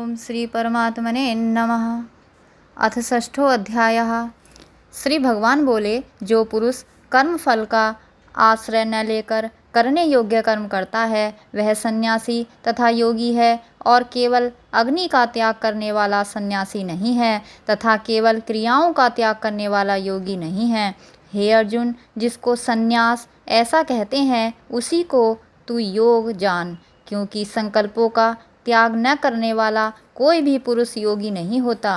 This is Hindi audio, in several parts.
ओम श्री परमात्मने नमः। अथ षष्ठो अध्यायः। श्री भगवान बोले, जो पुरुष कर्म फल का आश्रय न लेकर करने योग्य कर्म करता है वह सन्यासी तथा योगी है, और केवल अग्नि का त्याग करने वाला सन्यासी नहीं है तथा केवल क्रियाओं का त्याग करने वाला योगी नहीं है। हे अर्जुन, जिसको सन्यास ऐसा कहते हैं उसी को तू योग जान, क्योंकि संकल्पों का त्याग न करने वाला कोई भी पुरुष योगी नहीं होता।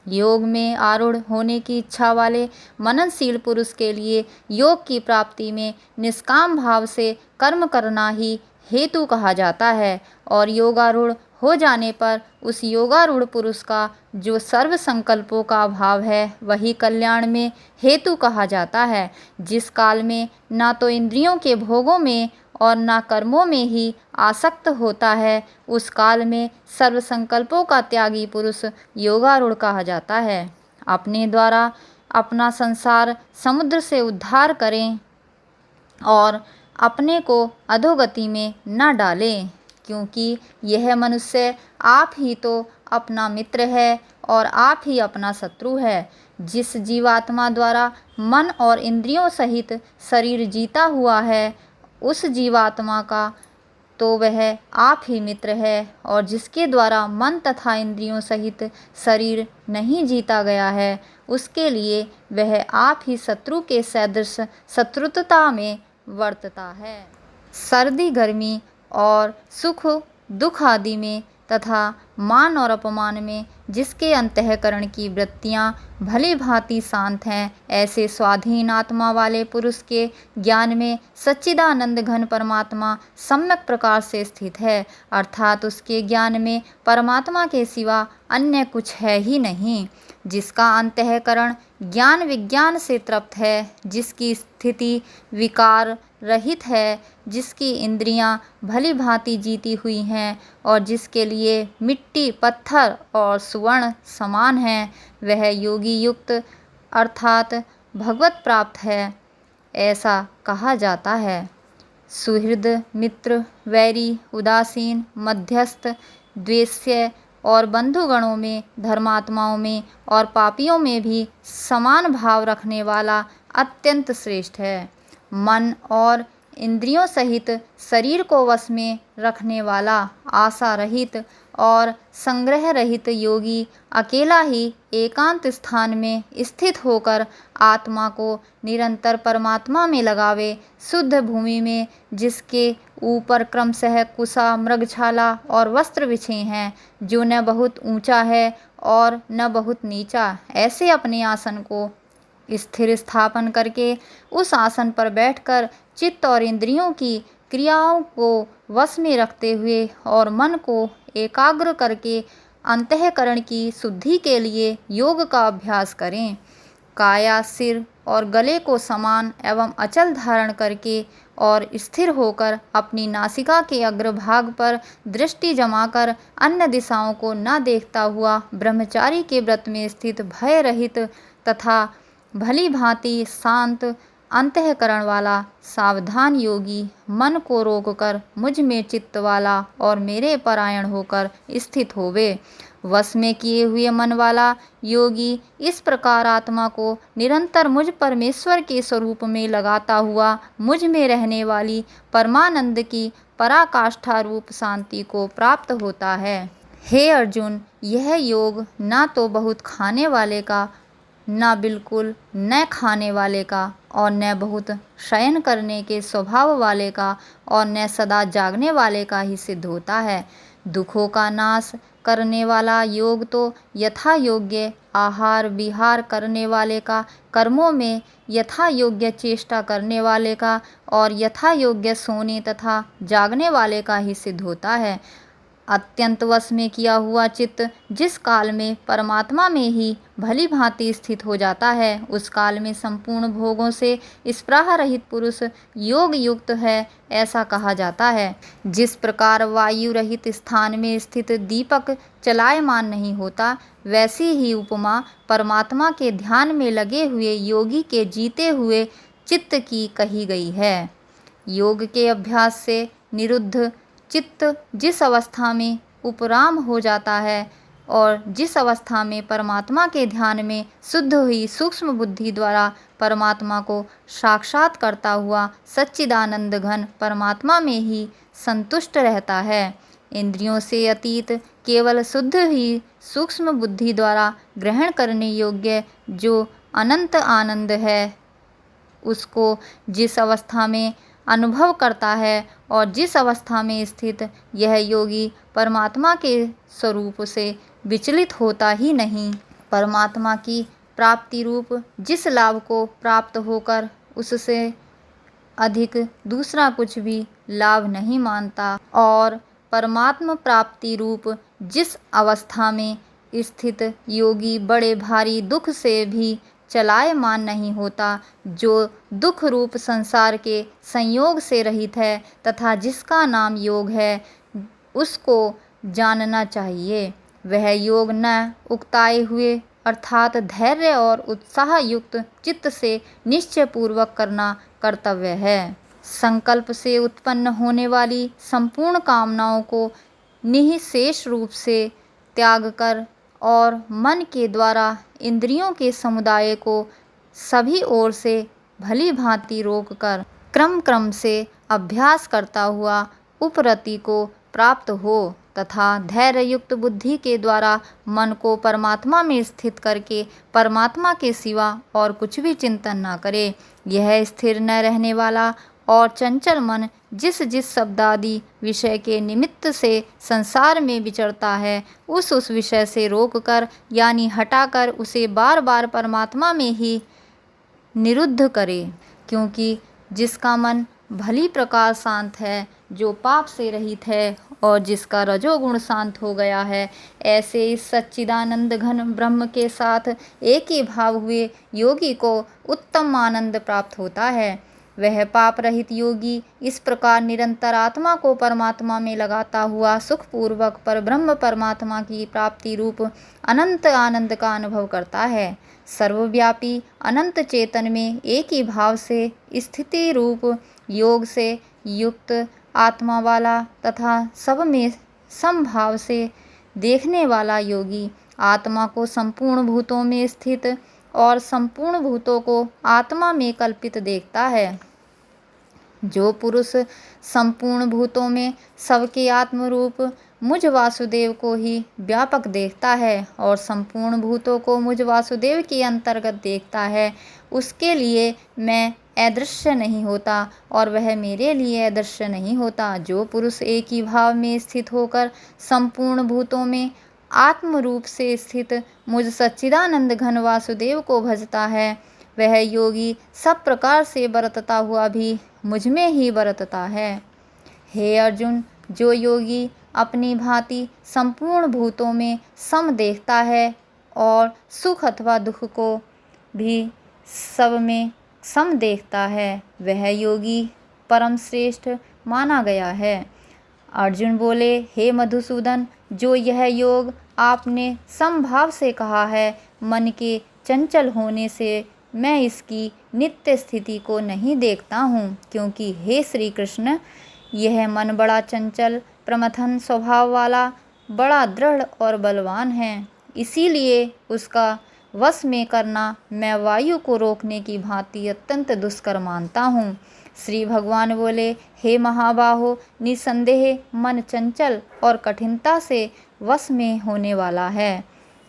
योग में आरूढ़ होने की इच्छा वाले मननशील पुरुष के लिए योग की प्राप्ति में निष्काम भाव से कर्म करना ही हेतु कहा जाता है, और योगारूढ़ हो जाने पर उस योगारूढ़ पुरुष का जो सर्व संकल्पों का अभाव है वही कल्याण में हेतु कहा जाता है। जिस काल में ना तो इंद्रियों के भोगों में और ना कर्मों में ही आसक्त होता है, उस काल में सर्व संकल्पों का त्यागी पुरुष योगारूढ़ कहा जाता है। अपने द्वारा अपना संसार समुद्र से उद्धार करें और अपने को अधोगति में न डालें, क्योंकि यह मनुष्य आप ही तो अपना मित्र है और आप ही अपना शत्रु है। जिस जीवात्मा द्वारा मन और इंद्रियों सहित शरीर जीता हुआ है उस जीवात्मा का तो वह आप ही मित्र है, और जिसके द्वारा मन तथा इंद्रियों सहित शरीर नहीं जीता गया है उसके लिए वह आप ही शत्रु के सदृश शत्रुता में वर्तता है। सर्दी गर्मी और सुख दुख आदि में तथा मान और अपमान में जिसके अंतःकरण की वृत्तियाँ भली भांति शांत हैं, ऐसे स्वाधीन आत्मा वाले पुरुष के ज्ञान में सच्चिदानंद घन परमात्मा सम्यक प्रकार से स्थित है, अर्थात उसके ज्ञान में परमात्मा के सिवा अन्य कुछ है ही नहीं। जिसका अंतःकरण ज्ञान विज्ञान से तृप्त है, जिसकी स्थिति विकार रहित है, जिसकी इंद्रियां भली भांति जीती हुई हैं और जिसके लिए मिट्टी पत्थर और सुवर्ण समान हैं, वह योगी युक्त अर्थात भगवत प्राप्त है, ऐसा कहा जाता है। सुहृद मित्र वैरी उदासीन मध्यस्थ द्वेष्य और बंधुगणों में धर्मात्माओं में और पापियों में भी समान भाव रखने वाला अत्यंत श्रेष्ठ है। मन और इंद्रियों सहित शरीर को वश में रखने वाला आशा रहित और संग्रह रहित योगी अकेला ही एकांत स्थान में स्थित होकर आत्मा को निरंतर परमात्मा में लगावे। शुद्ध भूमि में जिसके ऊपर क्रमशः कुशा मृगछाला और वस्त्र बिछे हैं, जो न बहुत ऊंचा है और न बहुत नीचा, ऐसे अपने आसन को स्थिर स्थापन करके उस आसन पर बैठकर चित्त और इंद्रियों की क्रियाओं को वश में रखते हुए और मन को एकाग्र करके अंतःकरण की शुद्धि के लिए योग का अभ्यास करें। काया सिर और गले को समान एवं अचल धारण करके और स्थिर होकर अपनी नासिका के अग्रभाग पर दृष्टि जमाकर अन्य दिशाओं को न देखता हुआ ब्रह्मचारी के व्रत में स्थित भय रहित तथा भली भांति शांत अंतःकरण वाला सावधान योगी मन को रोककर मुझ में चित्त वाला और मेरे परायण होकर स्थित होवे। वश में किए हुए मन वाला योगी इस प्रकार आत्मा को निरंतर मुझ परमेश्वर के स्वरूप में लगाता हुआ मुझ में रहने वाली परमानंद की पराकाष्ठा रूप शांति को प्राप्त होता है। हे अर्जुन, यह योग ना तो बहुत खाने वाले का, न बिल्कुल न खाने वाले का, और न बहुत शयन करने के स्वभाव वाले का, और न सदा जागने वाले का ही सिद्ध होता है। दुखों का नाश करने वाला योग तो यथा योग्य आहार विहार करने वाले का, कर्मों में यथा योग्य चेष्टा करने वाले का और यथा योग्य सोने तथा जागने वाले का ही सिद्ध होता है। अत्यंत वश में किया हुआ चित्त जिस काल में परमात्मा में ही भली भांति स्थित हो जाता है, उस काल में संपूर्ण भोगों से स्पृहा रहित पुरुष योग युक्त है, ऐसा कहा जाता है। जिस प्रकार वायु रहित स्थान में स्थित दीपक चलायमान नहीं होता, वैसी ही उपमा परमात्मा के ध्यान में लगे हुए योगी के जीते हुए चित्त की कही गई है। योग के अभ्यास से निरुद्ध चित्त जिस अवस्था में उपराम हो जाता है और जिस अवस्था में परमात्मा के ध्यान में शुद्ध हुई सूक्ष्म बुद्धि द्वारा परमात्मा को साक्षात करता हुआ सच्चिदानंद घन परमात्मा में ही संतुष्ट रहता है। इंद्रियों से अतीत केवल शुद्ध ही सूक्ष्म बुद्धि द्वारा ग्रहण करने योग्य जो अनंत आनंद है, उसको जिस अवस्था में अनुभव करता है और जिस अवस्था में स्थित यह योगी परमात्मा के स्वरूप से विचलित होता ही नहीं, परमात्मा की प्राप्ति रूप जिस लाभ को प्राप्त होकर उससे अधिक दूसरा कुछ भी लाभ नहीं मानता और परमात्म प्राप्ति रूप जिस अवस्था में स्थित योगी बड़े भारी दुख से भी चलायमान नहीं होता, जो दुख रूप संसार के संयोग से रहित है तथा जिसका नाम योग है, उसको जानना चाहिए। वह योग न उकताए हुए अर्थात धैर्य और उत्साह युक्त चित्त से निश्चय पूर्वक करना कर्तव्य है। संकल्प से उत्पन्न होने वाली संपूर्ण कामनाओं को निःशेष रूप से त्याग कर और मन के द्वारा इंद्रियों के समुदाय को सभी ओर से भली भांति रोक कर क्रम क्रम से अभ्यास करता हुआ उपरति को प्राप्त हो तथा धैर्य युक्त बुद्धि के द्वारा मन को परमात्मा में स्थित करके परमात्मा के सिवा और कुछ भी चिंतन न करे। यह स्थिर न रहने वाला और चंचल मन जिस जिस शब्दादि विषय के निमित्त से संसार में विचरता है, उस विषय से रोककर यानी हटाकर उसे बार बार परमात्मा में ही निरुद्ध करे। क्योंकि जिसका मन भली प्रकार शांत है, जो पाप से रहित है और जिसका रजोगुण शांत हो गया है, ऐसे इस सच्चिदानंद घन ब्रह्म के साथ एक ही भाव हुए योगी को उत्तम आनंद प्राप्त होता है। वह पाप रहित योगी इस प्रकार निरंतर आत्मा को परमात्मा में लगाता हुआ सुखपूर्वक परब्रह्म परमात्मा की प्राप्ति रूप अनंत आनंद का अनुभव करता है। सर्वव्यापी अनंत चेतन में एक ही भाव से स्थिति रूप योग से युक्त आत्मा वाला तथा सब में समभाव से देखने वाला योगी आत्मा को संपूर्ण भूतों में स्थित और संपूर्ण भूतों को आत्मा में कल्पित देखता है। जो पुरुष संपूर्ण भूतों में सबके आत्मरूप मुझ वासुदेव को ही व्यापक देखता है और संपूर्ण भूतों को मुझ वासुदेव के अंतर्गत देखता है, उसके लिए मैं अदृश्य नहीं होता और वह मेरे लिए अदृश्य नहीं होता। जो पुरुष एक ही भाव में स्थित होकर संपूर्ण भूतों में आत्म रूप से स्थित मुझ सच्चिदानंद घन वासुदेव को भजता है, वह योगी सब प्रकार से बरतता हुआ भी मुझ में ही बरतता है। हे अर्जुन, जो योगी अपनी भांति संपूर्ण भूतों में सम देखता है और सुख अथवा दुख को भी सब में सम देखता है, वह योगी परम श्रेष्ठ माना गया है। अर्जुन बोले, हे मधुसूदन, जो यह योग आपने समभाव से कहा है, मन के चंचल होने से मैं इसकी नित्य स्थिति को नहीं देखता हूँ, क्योंकि हे श्री कृष्ण, यह मन बड़ा चंचल प्रमथन स्वभाव वाला, बड़ा दृढ़ और बलवान है। इसीलिए उसका वश में करना मैं वायु को रोकने की भांति अत्यंत दुष्कर मानता हूँ। श्री भगवान बोले, हे महाबाहो, निसंदेह मन चंचल और कठिनता से वश में होने वाला है,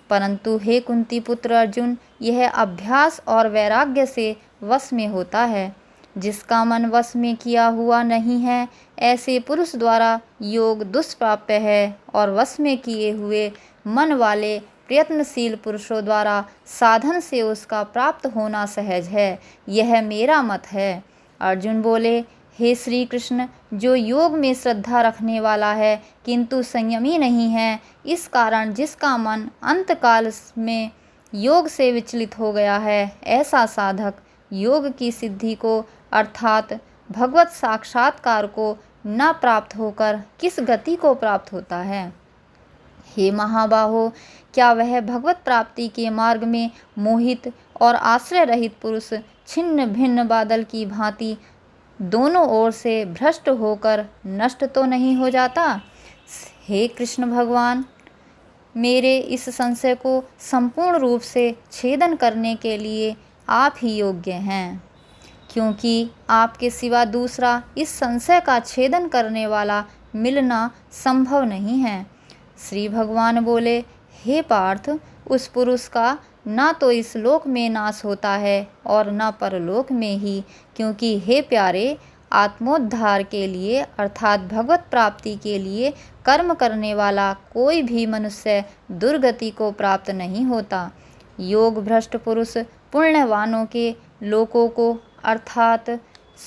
परंतु हे कुंती पुत्र अर्जुन, यह अभ्यास और वैराग्य से वश में होता है। जिसका मन वश में किया हुआ नहीं है, ऐसे पुरुष द्वारा योग दुष्प्राप्य है और वश में किए हुए मन वाले प्रयत्नशील पुरुषों द्वारा साधन से उसका प्राप्त होना सहज है। यह मेरा मत है। अर्जुन बोले, हे श्री कृष्ण, जो योग में श्रद्धा रखने वाला है किंतु संयमी नहीं है, इस कारण जिसका मन अंतकाल में योग से विचलित हो गया है, ऐसा साधक योग की सिद्धि को अर्थात भगवत साक्षात्कार को न प्राप्त होकर किस गति को प्राप्त होता है। हे महाबाहो, क्या वह भगवत प्राप्ति के मार्ग में मोहित और आश्रय रहित पुरुष छिन्न भिन्न बादल की भांति दोनों ओर से भ्रष्ट होकर नष्ट तो नहीं हो जाता। हे कृष्ण भगवान, मेरे इस संशय को संपूर्ण रूप से छेदन करने के लिए आप ही योग्य हैं, क्योंकि आपके सिवा दूसरा इस संशय का छेदन करने वाला मिलना संभव नहीं है। श्री भगवान बोले, हे पार्थ, उस पुरुष का ना तो इस लोक में नाश होता है और न परलोक में ही, क्योंकि हे प्यारे, आत्मोद्धार के लिए अर्थात भगवत प्राप्ति के लिए कर्म करने वाला कोई भी मनुष्य दुर्गति को प्राप्त नहीं होता। योग भ्रष्ट पुरुष पुण्यवानों के लोकों को अर्थात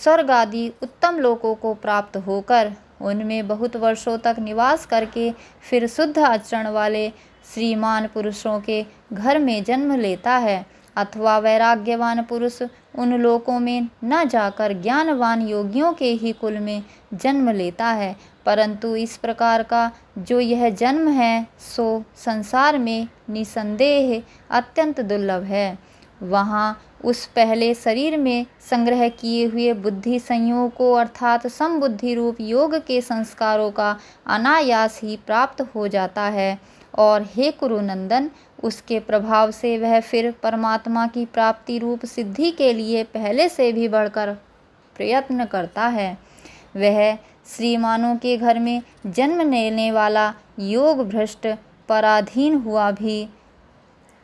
स्वर्ग आदि उत्तम लोकों को प्राप्त होकर उनमें बहुत वर्षों तक निवास करके फिर शुद्ध आचरण वाले श्रीमान पुरुषों के घर में जन्म लेता है, अथवा वैराग्यवान पुरुष उन लोकों में न जाकर ज्ञानवान योगियों के ही कुल में जन्म लेता है। परंतु इस प्रकार का जो यह जन्म है सो संसार में निसंदेह अत्यंत दुर्लभ है। वहाँ उस पहले शरीर में संग्रह किए हुए बुद्धि संयोग को अर्थात समबुद्धि रूप योग के संस्कारों का अनायास ही प्राप्त हो जाता है, और हे कुरुनंदन, उसके प्रभाव से वह फिर परमात्मा की प्राप्ति रूप सिद्धि के लिए पहले से भी बढ़कर प्रयत्न करता है। वह श्रीमानों के घर में जन्म लेने वाला योग भ्रष्ट पराधीन हुआ भी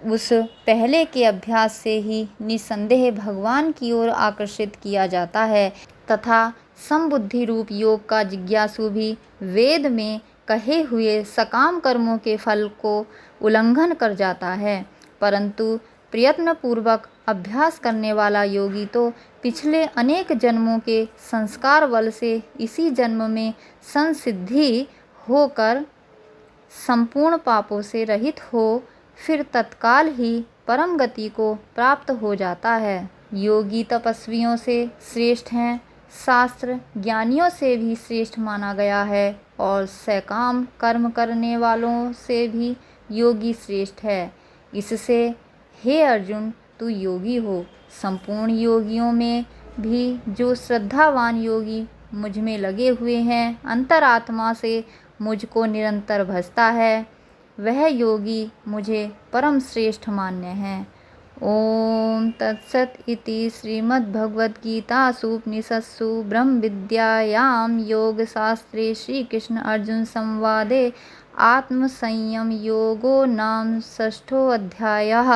उस पहले के अभ्यास से ही निसंदेह भगवान की ओर आकर्षित किया जाता है, तथा समबुद्धि रूप योग का जिज्ञासु भी वेद में कहे हुए सकाम कर्मों के फल को उल्लंघन कर जाता है। परंतु प्रयत्न पूर्वक अभ्यास करने वाला योगी तो पिछले अनेक जन्मों के संस्कार बल से इसी जन्म में संसिद्धि होकर संपूर्ण पापों से रहित हो फिर तत्काल ही परम गति को प्राप्त हो जाता है। योगी तपस्वियों से श्रेष्ठ हैं, शास्त्र ज्ञानियों से भी श्रेष्ठ माना गया है, और सकाम कर्म करने वालों से भी योगी श्रेष्ठ है। इससे हे अर्जुन, तू योगी हो। संपूर्ण योगियों में भी जो श्रद्धावान योगी मुझ में लगे हुए हैं, अंतरात्मा से मुझको निरंतर भजता है, वह योगी मुझे परम श्रेष्ठ मान्य है। ओम तत्सत इति श्रीमद्भगवद्गीतासु उपनिषत्सु ब्रह्म विद्यायां योगशास्त्रे श्रीकृष्ण अर्जुन संवादे आत्मसंयम योगो नाम षष्ठोऽध्यायः।